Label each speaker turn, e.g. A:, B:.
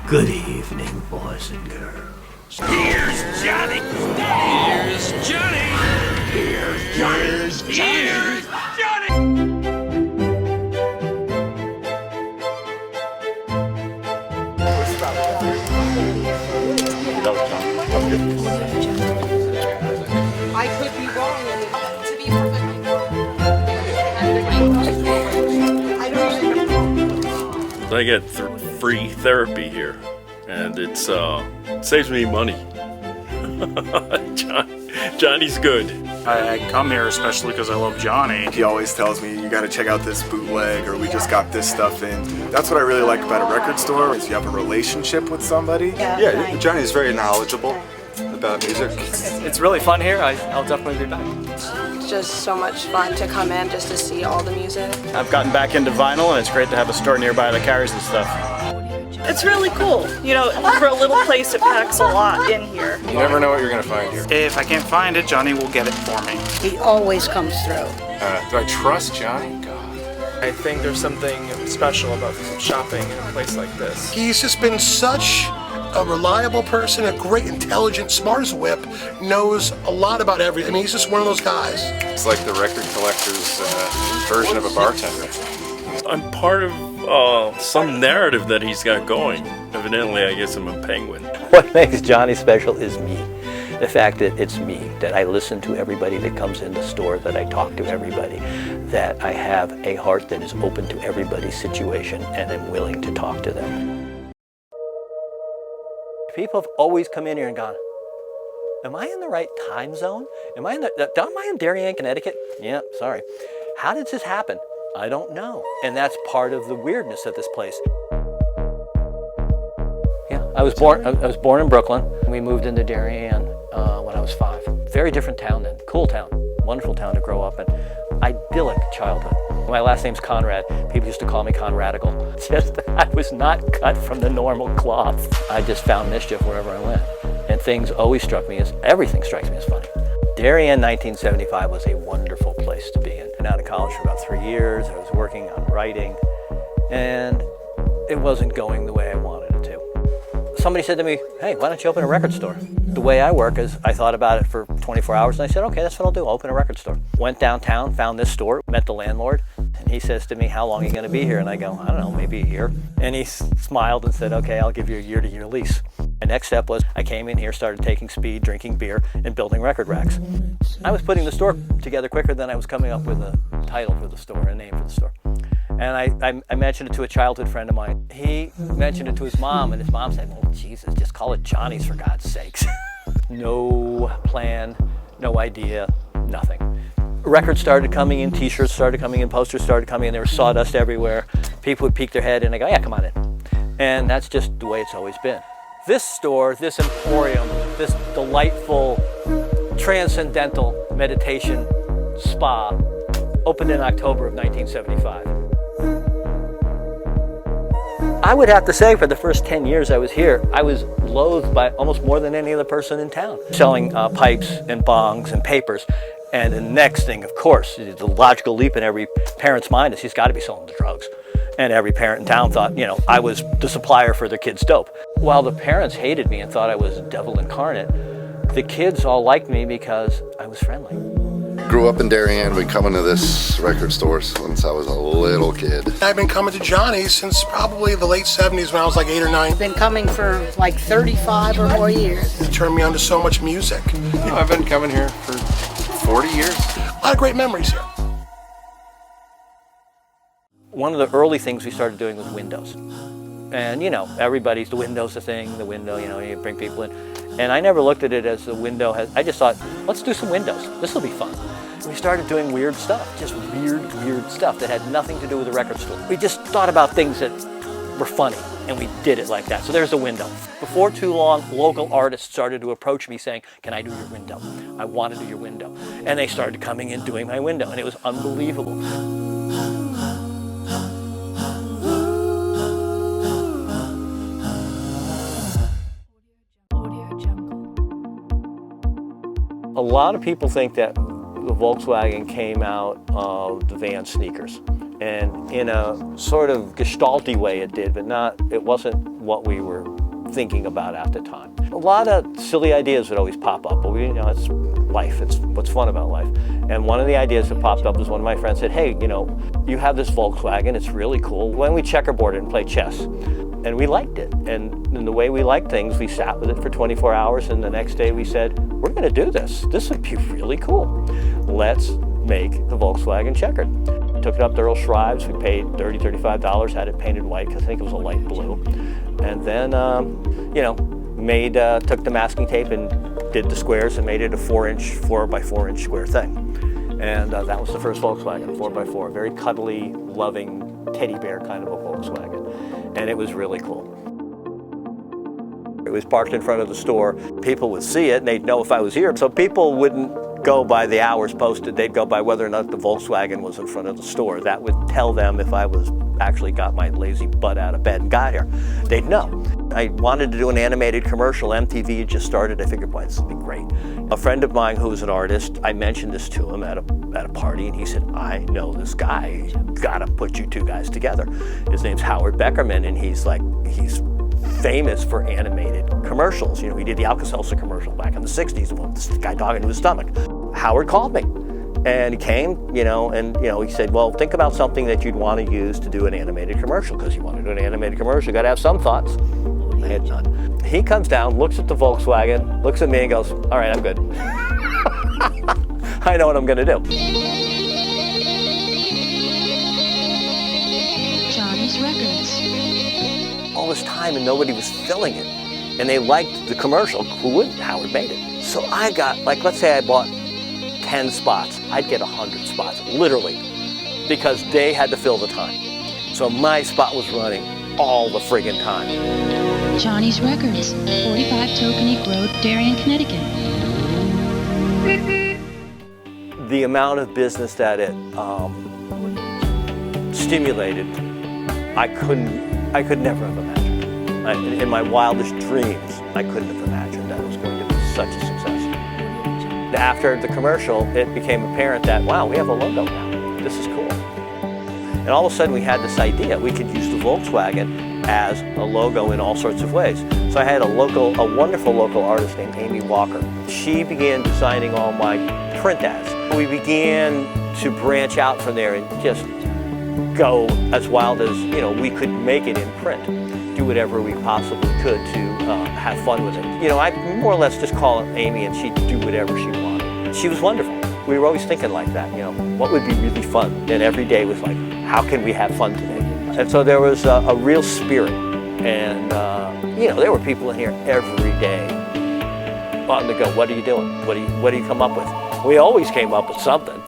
A: Good evening, boys and girls.
B: Here's Johnny. Here's Johnny. Here's Johnny. Here's Johnny. Here's Johnny.
C: I could be wrong.
D: To be perfectly
C: I don't even.
E: I get free therapy here, and it saves me money. Johnny's good.
F: I come here especially because I love Johnny.
G: He always tells me, you gotta check out this bootleg, or we just got this stuff in. That's what I really like about a record store, is you have a relationship with somebody.
H: Yeah, Johnny's very knowledgeable about music.
I: It's really fun here. I'll definitely be back.
D: It's just so much fun to come in just to see all the music.
F: I've gotten back into vinyl, and it's great to have a store nearby that carries this stuff.
J: It's really cool. You know, for a little place, it packs a lot in here.
H: You never know what you're going to find here.
F: If I can't find it, Johnny will get it for me.
C: He always comes through.
H: Do I trust Johnny? God.
I: I think there's something special about shopping in a place like this.
K: He's just been such a reliable person, a great, intelligent, smart as a whip, knows a lot about everything. I mean, he's just one of those guys.
H: It's like the record collector's version of a bartender.
E: I'm part of some narrative that he's got going. Evidently, I guess I'm a penguin.
A: What makes Johnny special is me. The fact that it's me, that I listen to everybody that comes in the store, that I talk to everybody, that I have a heart that is open to everybody's situation and am willing to talk to them. People have always come in here and gone, am I in the right time zone? Am I in Darien, Connecticut? Yeah, sorry. How did this happen? I don't know. And that's part of the weirdness of this place. Yeah, I was born in Brooklyn. We moved into Darien when I was 5. Very different town then. Cool town. Wonderful town to grow up in. Idyllic childhood. My last name's Conrad. People used to call me Conradical. Just, I was not cut from the normal cloth. I just found mischief wherever I went. And things always struck me as, everything strikes me as funny. Darien 1975 was a wonderful place to be in. I'd been out of college for about 3 years. I was working on writing, and it wasn't going the way I wanted it to. Somebody said to me, hey, why don't you open a record store? The way I work is I thought about it for 24 hours, and I said, okay, that's what I'll do. I'll open a record store. Went downtown, found this store, met the landlord, and he says to me, how long are you going to be here? And I go, I don't know, maybe a year. And he smiled and said, okay, I'll give you a year-to-year lease. My next step was I came in here, started taking speed, drinking beer, and building record racks. I was putting the store together quicker than I was coming up with a title for the store, a name for the store. And I mentioned it to a childhood friend of mine. He mentioned it to his mom, and his mom said, well, Jesus, just call it Johnny's for God's sakes. No plan, no idea, nothing. Records started coming in, t-shirts started coming in, posters started coming in, there was sawdust everywhere. People would peek their head and I go, yeah, come on in. And that's just the way it's always been. This store, this emporium, this delightful, transcendental meditation spa opened in October of 1975. I would have to say for the first 10 years I was here, I was loathed by almost more than any other person in town. Selling pipes and bongs and papers. And the next thing, of course, the logical leap in every parent's mind is he's got to be selling the drugs. And every parent in town thought, you know, I was the supplier for their kids' dope. While the parents hated me and thought I was a devil incarnate, the kids all liked me because I was friendly.
L: Grew up in Darien. Been coming to this record store since I was a little kid.
K: I've been coming to Johnny's since probably the late 70s when I was like 8 or 9.
C: I've been coming for like 35 or more years.
K: It turned me on to so much music.
H: I've been coming here for 40 years.
K: A lot of great memories here.
A: One of the early things we started doing was windows. And you know, everybody's, the window's the thing, the window, you know, you bring people in. And I never looked at it as the window has, I just thought, let's do some windows. This will be fun. And we started doing weird stuff, just weird stuff that had nothing to do with the record store. We just thought about things that were funny, and we did it like that. So there's a window. Before too long, local artists started to approach me saying, can I do your window? I want to do your window. And they started coming in doing my window, and it was unbelievable. A lot of people think that the Volkswagen came out of the van sneakers. And in a sort of gestalty way it did, but it wasn't what we were thinking about at the time. A lot of silly ideas would always pop up, but it's life. It's what's fun about life. And one of the ideas that popped up was one of my friends said, hey, you have this Volkswagen, it's really cool. Why don't we checkerboard it and play chess? And we liked it. And in the way we liked things, we sat with it for 24 hours, and the next day we said, we're gonna do this. This would be really cool. Let's make the Volkswagen checkered. Took it up to Earl Shrives. We paid $30, $35, had it painted white because I think it was a light blue. And then, took the masking tape and did the squares and made it a 4x4 square thing. And that was the first Volkswagen, 4x4, very cuddly, loving, teddy bear kind of a Volkswagen. And it was really cool. It was parked in front of the store. People would see it and they'd know if I was here. So people wouldn't go by the hours posted, they'd go by whether or not the Volkswagen was in front of the store. That would tell them if I was actually got my lazy butt out of bed and got here. They'd know. I wanted to do an animated commercial. MTV had just started. I figured, boy, this would be great. A friend of mine who was an artist, I mentioned this to him at a party, and he said, I know this guy. Gotta put you two guys together. His name's Howard Beckerman, and he's famous for animated commercials. He did the Alka-Seltzer commercial back in the 60s with this guy dog into his stomach. Howard called me and he came, he said, well, think about something that you'd want to use to do an animated commercial, because you want to do an animated commercial, you got to have some thoughts. I had none. He comes down, looks at the Volkswagen, looks at me and goes, all right, I'm good. I know what I'm going to do.
M: Johnny's Records.
A: All this time and nobody was filling it. And they liked the commercial. Who wouldn't? Howard made it. So I got, let's say I bought 10 spots. I'd get 100 spots, literally, because they had to fill the time. So my spot was running all the friggin' time.
M: Johnny's Records, 45 Tokenique Road, Darien, Connecticut.
A: The amount of business that it stimulated, I could never have imagined. In my wildest dreams, I couldn't have imagined that it was going to be such a success. After the commercial, it became apparent that, wow, we have a logo now. This is cool. And all of a sudden we had this idea. We could use the Volkswagen as a logo in all sorts of ways. So I had a wonderful local artist named Amy Walker. She began designing all my print ads. We began to branch out from there and just go as wild as, we could make it in print. Do whatever we possibly could to have fun with it. I more or less just call it Amy and she'd do whatever she wanted. She was wonderful. We were always thinking like that, what would be really fun? And every day was like, how can we have fun today? And so there was a real spirit. And, there were people in here every day wanting to go, what are you doing? What do you come up with? We always came up with something.